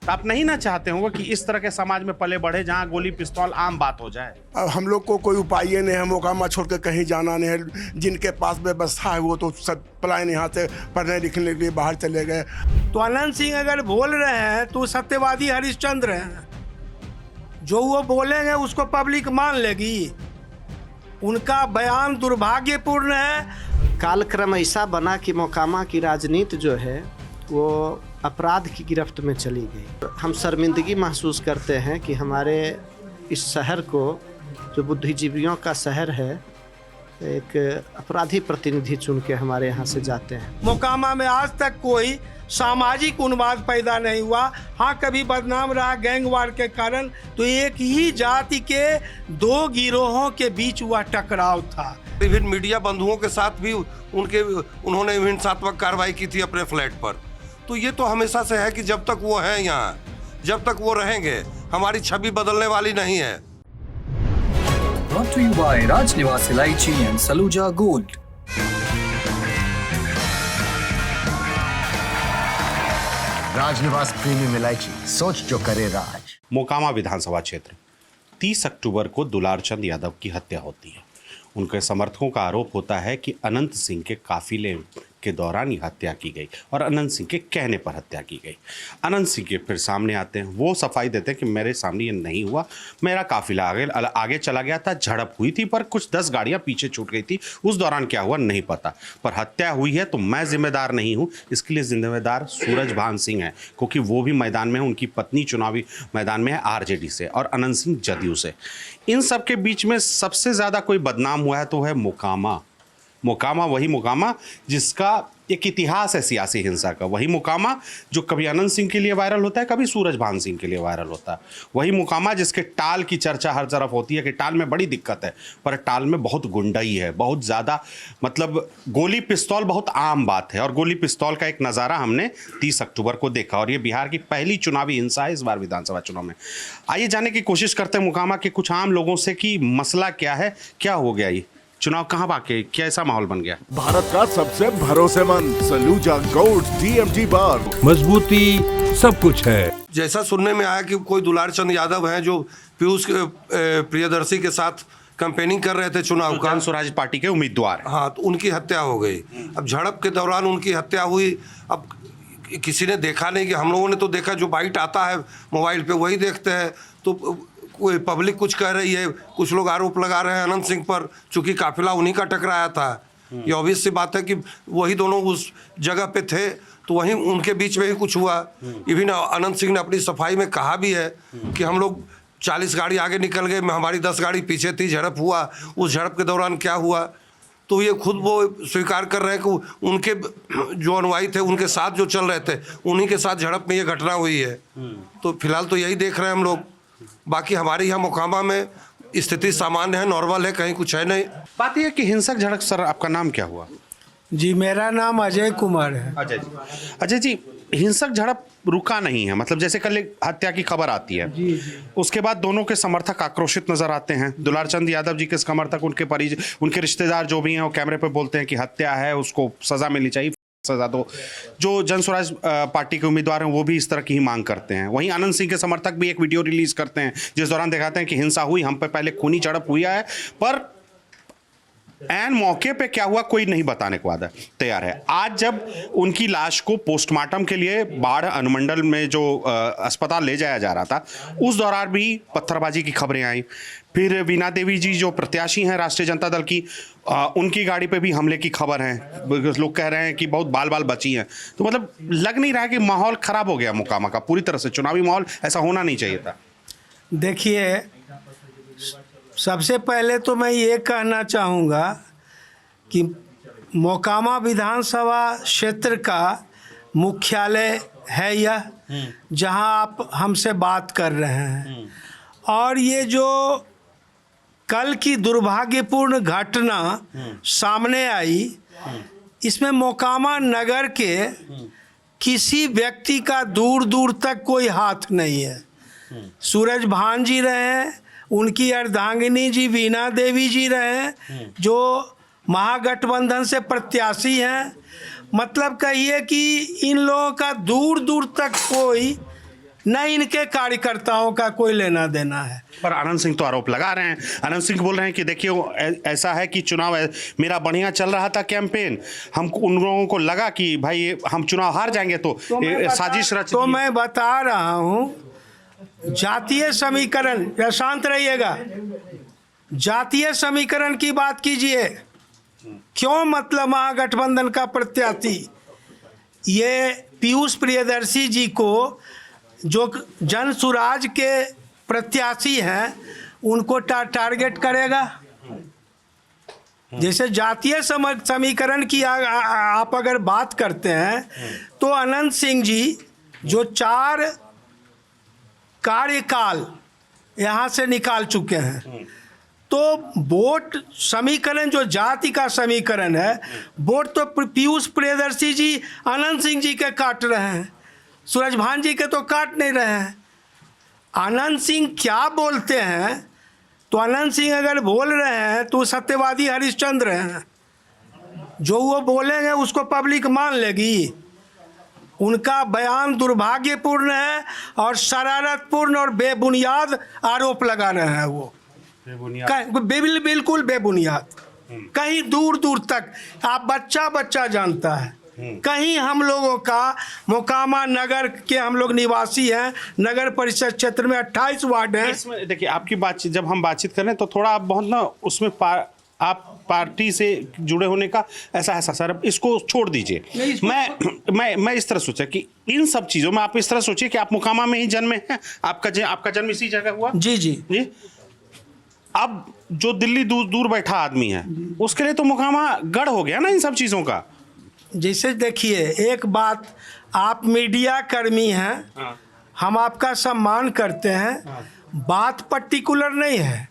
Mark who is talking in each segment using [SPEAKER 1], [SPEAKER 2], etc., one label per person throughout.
[SPEAKER 1] तो आप नहीं ना चाहते होंगे कि इस तरह के समाज में पले बढ़े जहां गोली पिस्तौल आम बात हो जाए।
[SPEAKER 2] अब हम लोग को कोई उपाय नहीं है, मोकामा छोड़ के कहीं जाना नहीं है। जिनके पास व्यवस्था है वो तो सब पलायन यहाँ से पढ़ने लिखने के लिए बाहर चले गए।
[SPEAKER 3] तो अनंत सिंह अगर बोल रहे हैं तो सत्यवादी हरिश्चंद्र हैं, जो वो बोलेंगे उसको पब्लिक मान लेगी। उनका बयान दुर्भाग्यपूर्ण है।
[SPEAKER 4] कालक्रम ऐसा बना कि मोकामा की राजनीति जो है वो अपराध की गिरफ्त में चली गई। हम शर्मिंदगी महसूस करते हैं कि हमारे इस शहर को, जो बुद्धिजीवियों का शहर है, एक अपराधी प्रतिनिधि चुन के हमारे यहाँ से जाते हैं।
[SPEAKER 3] मोकामा में आज तक कोई सामाजिक उन्माद पैदा नहीं हुआ। हाँ, कभी बदनाम रहा गैंगवार के कारण, तो एक ही जाति के दो गिरोहों के बीच हुआ टकराव था।
[SPEAKER 5] विभिन्न मीडिया बंधुओं के साथ भी उन्होंने हिंसात्मक कार्रवाई की थी अपने फ्लैट पर। तो ये तो हमेशा से है कि जब तक वो हैं यहाँ, जब तक वो रहेंगे, हमारी छवि बदलने वाली नहीं है।
[SPEAKER 6] Brought to you by Rajniwas Elaichi and Saluja Gold.
[SPEAKER 7] Rajnivas premium इलायची, सोच जो करे राज।
[SPEAKER 1] मोकामा विधानसभा क्षेत्र, 30 अक्टूबर को दुलारचंद यादव की हत्या होती है। उनके समर्थकों का आरोप होता है कि अनंत सिंह के काफिले के दौरान ही हत्या की गई और अनंत सिंह के कहने पर हत्या की गई। अनंत सिंह के फिर सामने आते हैं, वो सफाई देते हैं कि मेरे सामने ये नहीं हुआ, मेरा काफिला आगे चला गया था, झड़प हुई थी पर कुछ 10 गाड़ियां पीछे छूट गई थी, उस दौरान क्या हुआ नहीं पता, पर हत्या हुई है तो मैं जिम्मेदार नहीं हूँ। इसके लिए जिम्मेदार सूरजभान सिंह है, क्योंकि वो भी मैदान में है, उनकी पत्नी चुनावी मैदान में है आरजेडी से और अनंत सिंह जदयू से। इन सब के बीच में सबसे ज़्यादा कोई बदनाम हुआ है तो है मोकामा। वही मोकामा जिसका एक इतिहास है सियासी हिंसा का, वही मोकामा जो कभी अनंत सिंह के लिए वायरल होता है, कभी सूरजभान सिंह के लिए वायरल होता है, वही मोकामा जिसके टाल की चर्चा हर तरफ होती है कि टाल में बड़ी दिक्कत है, पर टाल में बहुत गुंडाई है, बहुत ज़्यादा, मतलब गोली पिस्तौल बहुत आम बात है। और गोली पिस्तौल का एक नज़ारा हमने 30 अक्टूबर को देखा और ये बिहार की पहली चुनावी हिंसा है इस बार विधानसभा चुनाव में। आइए जाने की कोशिश करते हैं मोकामा के कुछ आम लोगों से कि मसला क्या है, क्या हो गया, ये चुनाव कहाँ बाके, कैसा माहौल बन गया।
[SPEAKER 8] भारत का सबसे भरोसेमंद सलूजा गोल्ड TMT बार, मजबूती सब कुछ है।
[SPEAKER 5] जैसा सुनने में आया कि कोई दुलारचंद यादव हैं जो पीयूष प्रियदर्शी के साथ कैंपेनिंग कर रहे थे चुनाव का,
[SPEAKER 1] जन स्वराज पार्टी के उम्मीदवार।
[SPEAKER 5] हाँ, तो उनकी हत्या हो गई। अब झड़प के दौरान उनकी हत्या हुई। अब किसी ने देखा नहीं, कि हम लोगों ने तो देखा, जो बाइट आता है मोबाइल पे वही देखते हैं। तो कोई पब्लिक कुछ कह रही है, कुछ लोग आरोप लगा रहे हैं अनंत सिंह पर, चूंकि काफिला उन्हीं का टकराया था। ये ऑब्वियस सी बात है कि वही दोनों उस जगह पे थे, तो वहीं उनके बीच में ही कुछ हुआ। इवन अनंत सिंह ने अपनी सफाई में कहा भी है कि हम लोग 40 गाड़ी आगे निकल गए, हमारी 10 गाड़ी पीछे थी, झड़प हुआ। उस झड़प के दौरान क्या हुआ, तो ये खुद वो स्वीकार कर रहे हैं कि उनके जो अनुयायी थे, उनके साथ जो चल रहे थे, उन्हीं के साथ झड़प में ये घटना हुई है। तो फिलहाल तो यही देख रहे हैं हम लोग। बाकी हमारे यहाँ मोकामा में स्थिति सामान्य है, नॉर्मल है, कहीं कुछ है नहीं।
[SPEAKER 1] बात यह है कि हिंसक झड़प, सर आपका नाम क्या हुआ?
[SPEAKER 3] जी, मेरा नाम अजय कुमार है।
[SPEAKER 1] अजय जी, हिंसक झड़प रुका नहीं है, मतलब जैसे कल एक हत्या की खबर आती है, उसके बाद दोनों के समर्थक आक्रोशित नजर आते हैं। दुलारचंद यादव जी के समर्थक, उनके रिश्तेदार जो भी हैं, वो कैमरे पे बोलते हैं कि हत्या है, उसको सजा मिलनी चाहिए, सजा दो। जो जन स्वराज पार्टी के उम्मीदवार हैं वो भी इस तरह की ही मांग करते हैं। वहीं अनंत सिंह के समर्थक भी एक वीडियो रिलीज करते हैं जिस दौरान दिखाते हैं कि हिंसा हुई, हम पे पहले खूनी झड़प हुआ है, पर एन मौके पे क्या हुआ कोई नहीं बताने को तैयार है। आज जब उनकी लाश को पोस्टमार्टम के लिए बाढ़ अनुमंडल में जो अस्पताल ले जाया जा रहा था, उस दौरान भी पत्थरबाजी की खबरें आई। फिर वीणा देवी जी जो प्रत्याशी हैं राष्ट्रीय जनता दल की, उनकी गाड़ी पे भी हमले की खबर है। लोग कह रहे हैं कि बहुत बाल बची हैं। तो मतलब लग नहीं रहा है कि माहौल खराब हो गया मोकामा का पूरी तरह से, चुनावी माहौल ऐसा होना नहीं चाहिए था।
[SPEAKER 3] देखिए, सबसे पहले तो मैं ये कहना चाहूँगा कि मोकामा विधानसभा क्षेत्र का मुख्यालय है यह, जहाँ आप हमसे बात कर रहे हैं। और ये जो कल की दुर्भाग्यपूर्ण घटना सामने आई, इसमें मोकामा नगर के किसी व्यक्ति का दूर दूर तक कोई हाथ नहीं है। सूरजभान जी रहे, उनकी अर्धांगिनी जी वीणा देवी जी रहे, जो महागठबंधन से प्रत्याशी हैं। मतलब कहिए कि इन लोगों का दूर दूर तक कोई न इनके कार्यकर्ताओं का कोई लेना देना है।
[SPEAKER 1] पर आनंद सिंह तो आरोप लगा रहे हैं। आनंद सिंह बोल रहे हैं कि देखिए ऐसा है कि चुनाव मेरा बढ़िया चल रहा था कैंपेन, हमको उन लोगों को लगा कि भाई हम चुनाव हार जाएंगे तो साजिश रच।
[SPEAKER 3] तो मैं बता रहा हूँ जातीय समीकरण, या शांत रहिएगा, जातीय समीकरण की बात कीजिए। क्यों मतलब महागठबंधन का प्रत्याशी ये पीयूष प्रियदर्शी जी को, जो जन सुराज के प्रत्याशी हैं, उनको टारगेट करेगा? जैसे जातीय समीकरण की आप अगर बात करते हैं तो अनंत सिंह जी जो 4 कार्यकाल यहाँ से निकाल चुके हैं, तो वोट समीकरण जो जाति का समीकरण है, वोट तो पीयूष प्रियदर्शी जी अनंत सिंह जी के काट रहे हैं, सूरजभान जी के तो काट नहीं रहे हैं। आनंद सिंह क्या बोलते हैं, तो आनंद सिंह अगर बोल रहे हैं तो सत्यवादी हरिश्चंद्र हैं, जो वो बोलेंगे उसको पब्लिक मान लेगी। उनका बयान दुर्भाग्यपूर्ण है और शरारतपूर्ण और बेबुनियाद आरोप लगा रहे हैं वो, बिल्कुल बेबुनियाद। कहीं दूर दूर तक आप बच्चा जानता है। कहीं हम लोगों का मोकामा नगर के हम लोग निवासी हैं, नगर परिषद क्षेत्र में 28 वार्ड हैं।
[SPEAKER 1] इसमें देखिए आपकी बातचीत, जब हम बातचीत करें तो थोड़ा आप बहुत ना उसमें आप पार्टी से जुड़े होने का ऐसा है सर, इसको छोड़ दीजिए। मैं इस तरह सोचा कि इन सब चीज़ों में आप इस तरह सोचिए कि आप मोकामा में ही जन्मे हैं, आपका जन्म इसी जगह हुआ।
[SPEAKER 3] जी।
[SPEAKER 1] अब जो दिल्ली दूर बैठा आदमी है उसके लिए तो मोकामा गढ़ हो गया ना इन सब चीज़ों का।
[SPEAKER 3] जैसे देखिए, एक बात, आप मीडिया कर्मी हैं, हम आपका सम्मान करते हैं, बात पर्टिकुलर नहीं है।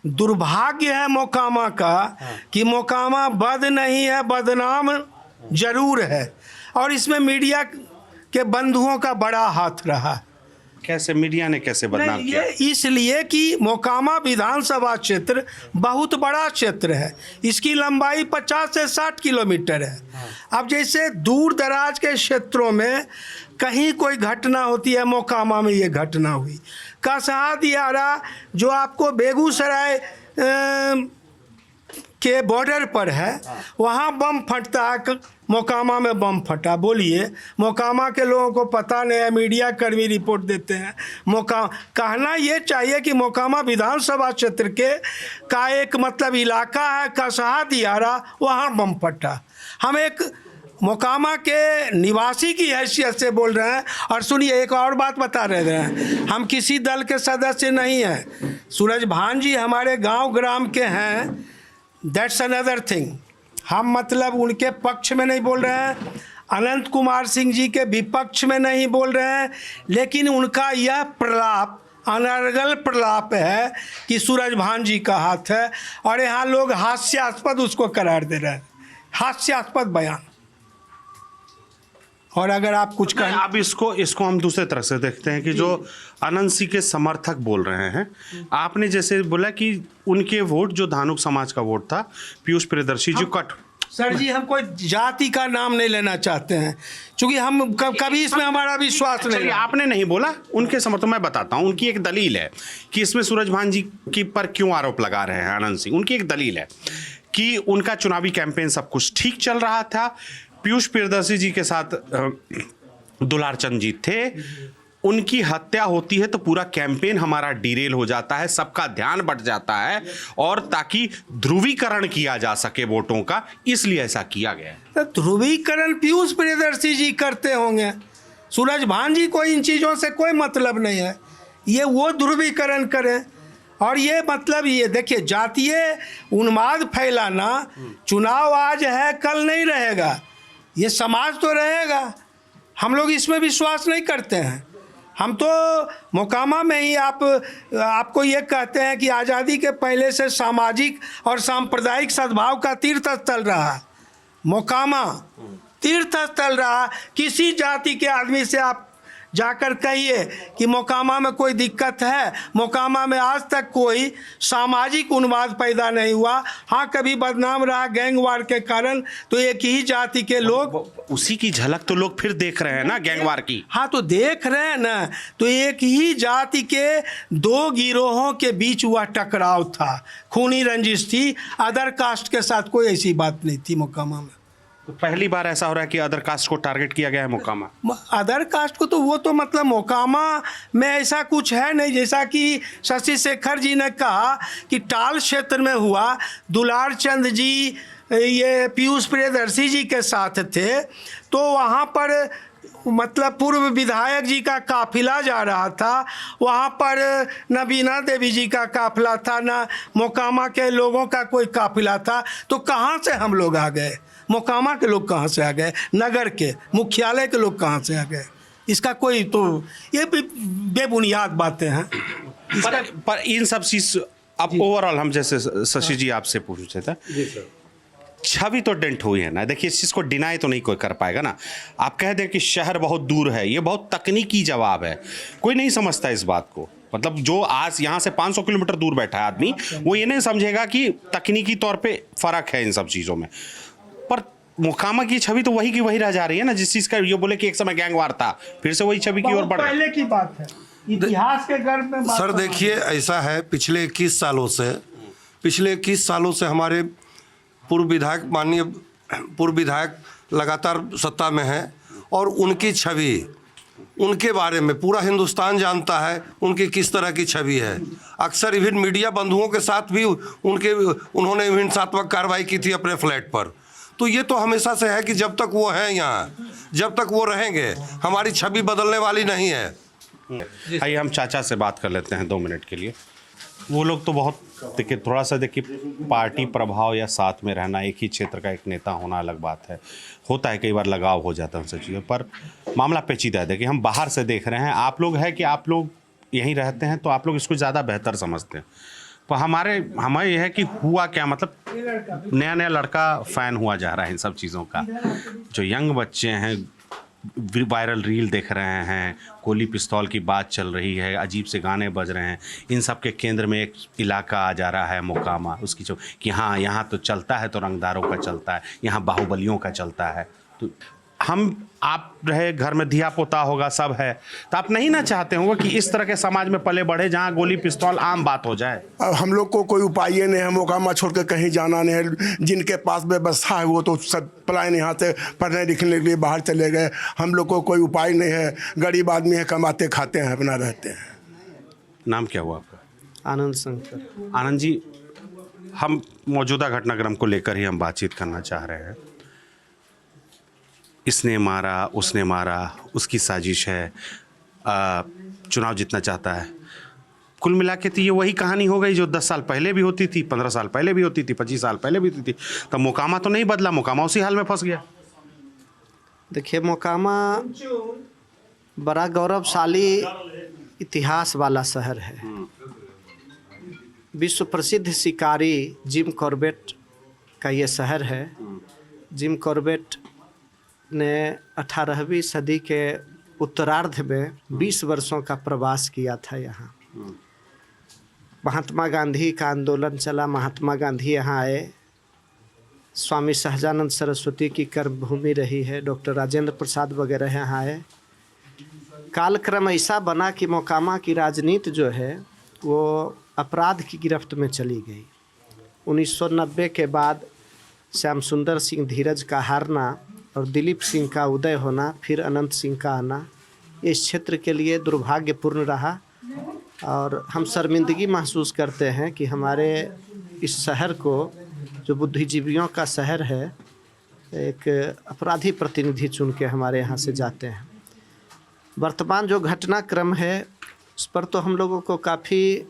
[SPEAKER 3] दुर्भाग्य है मोकामा का कि मोकामा बद नहीं है, बदनाम जरूर है, और इसमें मीडिया के बंधुओं का बड़ा हाथ रहा।
[SPEAKER 1] कैसे मीडिया ने कैसे बदनाम किया?
[SPEAKER 3] इसलिए कि मोकामा विधानसभा क्षेत्र बहुत बड़ा क्षेत्र है, इसकी लंबाई 50 से 60 किलोमीटर है। अब जैसे दूर दराज के क्षेत्रों में कहीं कोई घटना होती है, मोकामा में ये घटना हुई। कसहा दियारा जो आपको बेगूसराय के बॉर्डर पर है, वहाँ बम फटता है, मोकामा में बम फटा। बोलिए, मोकामा के लोगों को पता नहीं है, मीडिया कर्मी रिपोर्ट देते हैं। कहना ये चाहिए कि मोकामा विधानसभा क्षेत्र का एक मतलब इलाका है कसहा दियारा, वहाँ बम फटा। हम एक मोकामा के निवासी की हैसियत से बोल रहे हैं। और सुनिए, एक और बात बता रहे हैं, हम किसी दल के सदस्य नहीं हैं। सूरजभान जी हमारे गांव ग्राम के हैं, दैट्स अनदर थिंग। हम मतलब उनके पक्ष में नहीं बोल रहे हैं, अनंत कुमार सिंह जी के विपक्ष में नहीं बोल रहे हैं, लेकिन उनका यह प्रलाप, अनर्गल प्रलाप है कि सूरजभान जी का हाथ है, और यहाँ लोग हास्यास्पद उसको करार दे रहे हैं, हास्यास्पद बयान। और अगर आप कुछ कहें,
[SPEAKER 1] अब इसको हम दूसरे तरह से देखते हैं कि जो अनंत सिंह के समर्थक बोल रहे हैं, आपने जैसे बोला कि उनके वोट जो धानुक समाज का वोट था, पीयूष प्रियदर्शी जी कट।
[SPEAKER 3] सर जी, हम कोई जाति का नाम नहीं लेना चाहते हैं, क्योंकि हम कभी इसमें हमारा विश्वास नहीं है।
[SPEAKER 1] आपने नहीं बोला उनके समर्थन, मैं बताता हूं। उनकी एक दलील है कि इसमें सूरजभान जी की पर क्यों आरोप लगा रहे हैं आनंद सिंह। उनकी एक दलील है कि उनका चुनावी कैंपेन सब कुछ ठीक चल रहा था, पीयूष प्रियदर्शी जी के साथ दुलारचंद जी थे, उनकी हत्या होती है तो पूरा कैंपेन हमारा डिरेल हो जाता है, सबका ध्यान बट जाता है, और ताकि ध्रुवीकरण किया जा सके वोटों का, इसलिए ऐसा किया गया है।
[SPEAKER 3] ध्रुवीकरण पीयूष प्रियदर्शी जी करते होंगे, सूरजभान जी को इन चीज़ों से कोई मतलब नहीं है, ये वो ध्रुवीकरण करें। और ये मतलब ये देखिए, जातीय उन्माद फैलाना, चुनाव आज है कल नहीं रहेगा, ये समाज तो रहेगा। हम लोग इसमें विश्वास नहीं करते हैं। हम तो मोकामा में ही आपको ये कहते हैं कि आज़ादी के पहले से सामाजिक और सांप्रदायिक सद्भाव का तीर्थ स्थल रहा। मोकामा तीर्थ स्थल रहा, किसी जाति के आदमी से आप जाकर कहिए कि मोकामा में कोई दिक्कत है। मोकामा में आज तक कोई सामाजिक उन्माद पैदा नहीं हुआ। हाँ, कभी बदनाम रहा गैंगवार के कारण, तो एक ही जाति के लोग,
[SPEAKER 1] उसी की झलक तो लोग फिर देख रहे हैं ना गैंगवार की।
[SPEAKER 3] हाँ तो देख रहे हैं ना, तो एक ही जाति के दो गिरोहों के बीच हुआ टकराव था, खूनी रंजिश थी। अदर कास्ट के साथ कोई ऐसी बात नहीं थी मोकामा में।
[SPEAKER 1] तो पहली बार ऐसा हो रहा है कि अदर कास्ट को टारगेट किया गया है मोकामा।
[SPEAKER 3] अदर कास्ट को तो वो तो मतलब मोकामा में ऐसा कुछ है नहीं। जैसा कि शशि शेखर जी ने कहा कि टाल क्षेत्र में हुआ, दुलार चंद जी ये पीयूष प्रियदर्शी जी के साथ थे, तो वहाँ पर मतलब पूर्व विधायक जी का काफिला जा रहा था, वहाँ पर न बीना देवी जी का काफिला था, न मोकामा के लोगों का कोई काफिला था। तो कहाँ से हम लोग आ गए? मोकामा के लोग कहाँ से आ गए? नगर के मुख्यालय के लोग कहाँ से आ गए? इसका कोई तो ये भी बेबुनियाद बातें हैं।
[SPEAKER 1] पर इन सब चीज अब ओवरऑल हम जैसे शशि जी आपसे पूछ रहे थे, छवि तो डेंट हुई है ना। देखिए इस चीज़ को डिनाई तो नहीं कोई कर पाएगा ना। आप कह दें कि शहर बहुत दूर है, ये बहुत तकनीकी जवाब है, कोई नहीं समझता इस बात को। मतलब जो आज यहाँ से 500 किलोमीटर दूर बैठा है आदमी, वो ये नहीं समझेगा कि तकनीकी तौर पे फ़र्क है इन सब चीज़ों में। पर मोकामा की छवि तो वही की वही रह जा रही है ना। जिस चीज़ का ये बोले कि एक समय गैंगवार था, फिर से वही छवि की ओर बढ़,
[SPEAKER 3] पहले की बात है, इतिहास के गर्भ में बात।
[SPEAKER 5] सर देखिए ऐसा है, पिछले 21 सालों से हमारे माननीय पूर्व विधायक लगातार सत्ता में हैं, और उनकी छवि, उनके बारे में पूरा हिंदुस्तान जानता है उनकी किस तरह की छवि है। अक्सर इवन मीडिया बंधुओं के साथ भी उन्होंने हिंसात्मक कार्रवाई की थी अपने फ्लैट पर। तो ये तो हमेशा से है कि जब तक वो हैं यहाँ, जब तक वो रहेंगे, हमारी छवि बदलने वाली नहीं है।
[SPEAKER 1] आइए हम चाचा से बात कर लेते हैं 2 मिनट के लिए। वो लोग तो बहुत, देखिए थोड़ा सा देखिए, पार्टी प्रभाव या साथ में रहना, एक ही क्षेत्र का एक नेता होना अलग बात है, होता है कई बार लगाव हो जाता है उन सब चीज़ों पर। मामला पेचीदा है। देखिए हम बाहर से देख रहे हैं, आप लोग है कि आप लोग यहीं रहते हैं, तो आप लोग इसको ज़्यादा बेहतर समझते हैं। तो हमें यह है कि हुआ क्या, मतलब नया नया लड़का फ़ैन हुआ जा रहा है इन सब चीज़ों का। जो यंग बच्चे हैं वायरल रील देख रहे हैं, गोली पिस्तौल की बात चल रही है, अजीब से गाने बज रहे हैं, इन सब के केंद्र में एक इलाका आ जा रहा है मोकामा, उसकी जो कि हाँ यहाँ तो चलता है तो रंगदारों का चलता है, यहाँ बाहुबलियों का चलता है। तो आप रहे घर में धिया पोता होगा, सब है, तो आप नहीं ना चाहते होंगे कि इस तरह के समाज में पले बढ़े जहाँ गोली पिस्तौल आम बात हो जाए।
[SPEAKER 2] अब हम लोग को कोई उपाय नहीं है, मोकामा छोड़ के कहीं जाना नहीं है। जिनके पास व्यवस्था है वो तो सब पलायन यहाँ से पढ़ने लिखने के लिए बाहर चले गए। हम लोग को कोई उपाय नहीं है, गरीब आदमी है, कमाते खाते हैं, अपना रहते हैं।
[SPEAKER 1] नाम क्या हुआ आपका?
[SPEAKER 4] आनंद शंकर।
[SPEAKER 1] आनंद जी, हम मौजूदा घटनाक्रम को लेकर ही हम बातचीत करना चाह रहे हैं। इसने मारा, उसने मारा, उसकी साजिश है, चुनाव जीतना चाहता है। कुल मिला के तो ये वही कहानी हो गई जो 10 साल पहले भी होती थी, 15 साल पहले भी होती थी, 25 साल पहले भी होती थी। तब मोकामा तो नहीं बदला, मोकामा उसी हाल में फंस गया।
[SPEAKER 4] देखिए मोकामा बड़ा गौरवशाली इतिहास वाला शहर है। विश्व प्रसिद्ध शिकारी जिम कॉर्बेट का ये शहर है। जिम कॉर्बेट ने 18वीं सदी के उत्तरार्ध में 20 वर्षों का प्रवास किया था यहाँ। महात्मा गांधी का आंदोलन चला, महात्मा गांधी यहाँ आए, स्वामी सहजानंद सरस्वती की कर्मभूमि रही है, डॉक्टर राजेंद्र प्रसाद वगैरह यहाँ आए। कालक्रम ऐसा बना कि मोकामा की राजनीति जो है वो अपराध की गिरफ्त में चली गई। 1990 के बाद श्याम सुंदर सिंह धीरज का हारना और दिलीप सिंह का उदय होना, फिर अनंत सिंह का आना, इस क्षेत्र के लिए दुर्भाग्यपूर्ण रहा। और हम शर्मिंदगी महसूस करते हैं कि हमारे इस शहर को, जो बुद्धिजीवियों का शहर है, एक अपराधी प्रतिनिधि चुन के हमारे यहाँ से जाते हैं। वर्तमान जो घटनाक्रम है उस पर तो हम लोगों को काफ़ी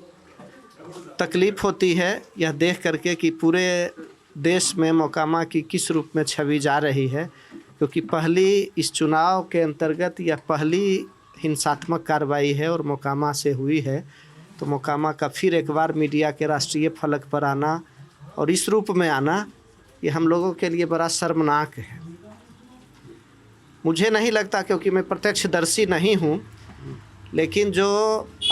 [SPEAKER 4] तकलीफ़ होती है यह देख करके कि पूरे देश में मोकामा की किस रूप में छवि जा रही है। क्योंकि पहली इस चुनाव के अंतर्गत यह पहली हिंसात्मक कार्रवाई है और मोकामा से हुई है। तो मोकामा का फिर एक बार मीडिया के राष्ट्रीय फलक पर आना और इस रूप में आना, ये हम लोगों के लिए बड़ा शर्मनाक है। मुझे नहीं लगता, क्योंकि मैं प्रत्यक्षदर्शी नहीं हूँ, लेकिन जो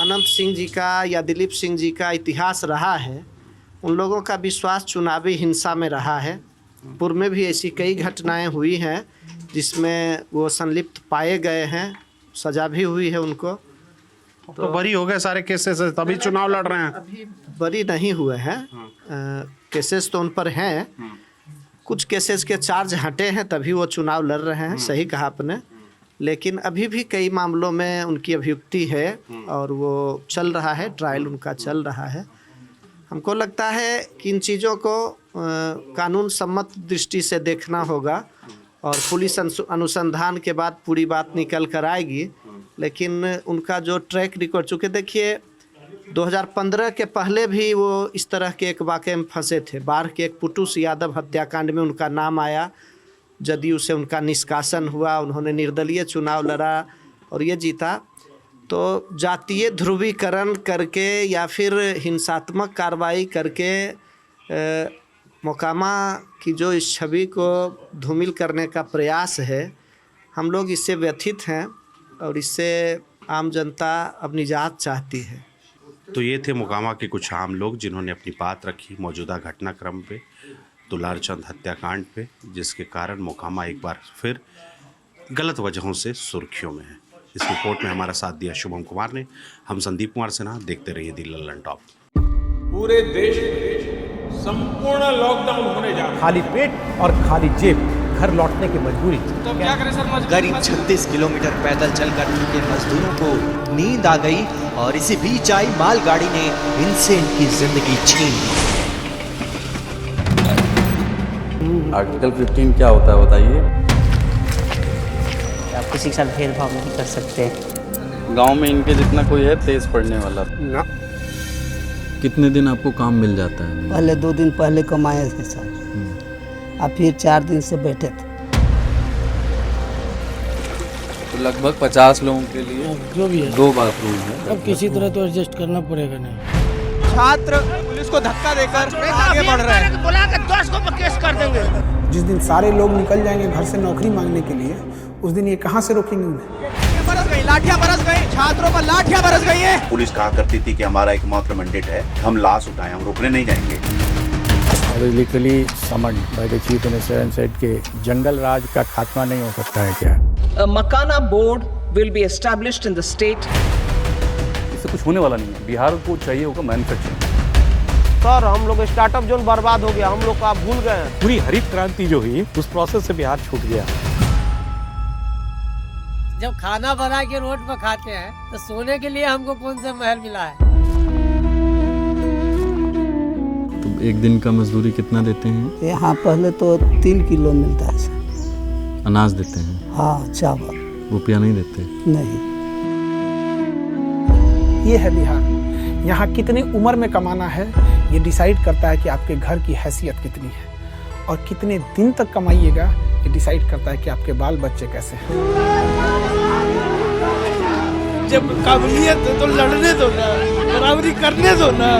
[SPEAKER 4] अनंत सिंह जी का या दिलीप सिंह जी का इतिहास रहा है, उन लोगों का विश्वास चुनावी हिंसा में रहा है। पूर्व में भी ऐसी कई घटनाएं हुई हैं जिसमें वो संलिप्त पाए गए हैं, सज़ा भी हुई है उनको।
[SPEAKER 1] तो बरी हो गए सारे केसेस से, तभी चुनाव लड़ रहे हैं।
[SPEAKER 4] अभी बरी नहीं हुए हैं, केसेस तो उन पर हैं, कुछ केसेस के चार्ज हटे हैं तभी वो चुनाव लड़ रहे हैं, सही कहा आपने। लेकिन अभी भी कई मामलों में उनकी अभियुक्ति है और वो चल रहा है, ट्रायल उनका चल रहा है। हमको लगता है कि इन चीज़ों को कानून सम्मत दृष्टि से देखना होगा और पुलिस अनुसंधान के बाद पूरी बात निकल कर आएगी। लेकिन उनका जो ट्रैक रिकॉर्ड, चूँकि देखिए 2015 के पहले भी वो इस तरह के एक वाक़े में फंसे थे। बाढ़ के एक पुटुस यादव हत्याकांड में उनका नाम आया, जदयू से उनका निष्कासन हुआ, उन्होंने निर्दलीय चुनाव लड़ा और ये जीता। तो जातीय ध्रुवीकरण करके या फिर हिंसात्मक कार्रवाई करके मोकामा की जो इस छवि को धूमिल करने का प्रयास है, हम लोग इससे व्यथित हैं और इससे आम जनता अब निजात चाहती है।
[SPEAKER 1] तो ये थे मोकामा के कुछ आम लोग जिन्होंने अपनी बात रखी मौजूदा घटनाक्रम पे, दुलारचंद हत्याकांड पे, जिसके कारण मोकामा एक बार फिर गलत वजहों से सुर्खियों में है। इस रिपोर्ट में हमारा साथ दिया शुभम कुमार ने। हम संदीप कुमार सिन्हा, देखते रहिए दी लल्लन टॉप।
[SPEAKER 9] पूरे देश में संपूर्ण लॉकडाउन होने जा रहा है।
[SPEAKER 10] खाली पेट और खाली जेब घर लौटने की मजबूरी।
[SPEAKER 9] तो क्या करें सर?
[SPEAKER 11] करीब 36 किलोमीटर पैदल चलकर चुके मजदूरों को नींद आ गई और इसी बीच आई मालगाड़ी ने इनसे इनकी जिंदगी छीन ली।
[SPEAKER 12] आर्टिकल 15 क्या होता है बताइए?
[SPEAKER 13] आप किसी के साथ भेदभाव नहीं कर सकते।
[SPEAKER 12] गांव में इनके जितना कोई है तेज पढ़ने वाला
[SPEAKER 10] ना।
[SPEAKER 12] कितने दिन आपको काम मिल जाता है?
[SPEAKER 13] पहले 2 दिन पहले कमाए थे सर, अब फिर 4 दिन से बैठे थे।
[SPEAKER 12] तो लगभग 50 लोगों के लिए
[SPEAKER 13] जो भी है
[SPEAKER 12] 2 बाथरूम है।
[SPEAKER 13] अब किसी तरह तो एडजस्ट करना पड़ेगा। नहीं,
[SPEAKER 11] छात्र पुलिस को धक्का देकर आगे बढ़ रहे हैं।
[SPEAKER 13] बुला के 10 को केस कर देंगे।
[SPEAKER 10] जिस दिन सारे लोग निकल जाएंगे घर से नौकरी मांगने के लिए, उस दिन ये कहाँ से रोकेंगे उन्हें?
[SPEAKER 11] बरस गई, लाठियां बरस गई, छात्रों पर लाठियां बरस गई है।
[SPEAKER 14] पुलिस कहा करती थी कि हमारा एकमात्र मैंडेट है, हम लाश उठाएं, हम रोकने नहीं जाएंगे।
[SPEAKER 10] Literally summoned by the chief minister and said के जंगल राज का खात्मा नहीं हो सकता है क्या?
[SPEAKER 15] A Makana board will be established in the state.
[SPEAKER 12] इससे कुछ होने वाला नहीं है। बिहार को चाहिए होगा मैन्युफैक्चरिंग।
[SPEAKER 11] सर हम लोग स्टार्टअप जोन बर्बाद हो गया, हम लोग को आप भूल गए हैं।
[SPEAKER 10] पूरी हरित क्रांति जो हुई उस प्रोसेस से बिहार छूट गया।
[SPEAKER 13] जब खाना बना के रोड पर खाते हैं तो सोने के लिए हमको कौन सा महल मिला है?
[SPEAKER 12] तो एक दिन का मजदूरी कितना देते हैं?
[SPEAKER 13] यहाँ पहले तो 3 किलो मिलता है सर।
[SPEAKER 12] अनाज देते हैं?
[SPEAKER 13] हाँ, चावल।
[SPEAKER 12] रुपया नहीं देते?
[SPEAKER 13] नहीं।
[SPEAKER 10] ये है बिहार। यहाँ कितनी उम्र में कमाना है ये डिसाइड करता है कि आपके घर की हैसियत कितनी है, और कितने दिन तक कमाइएगा ये डिसाइड करता है कि आपके बाल बच्चे कैसे हैं।
[SPEAKER 13] जब काबिलियत है तो लड़ने दो ना, बराबरी करने दो ना।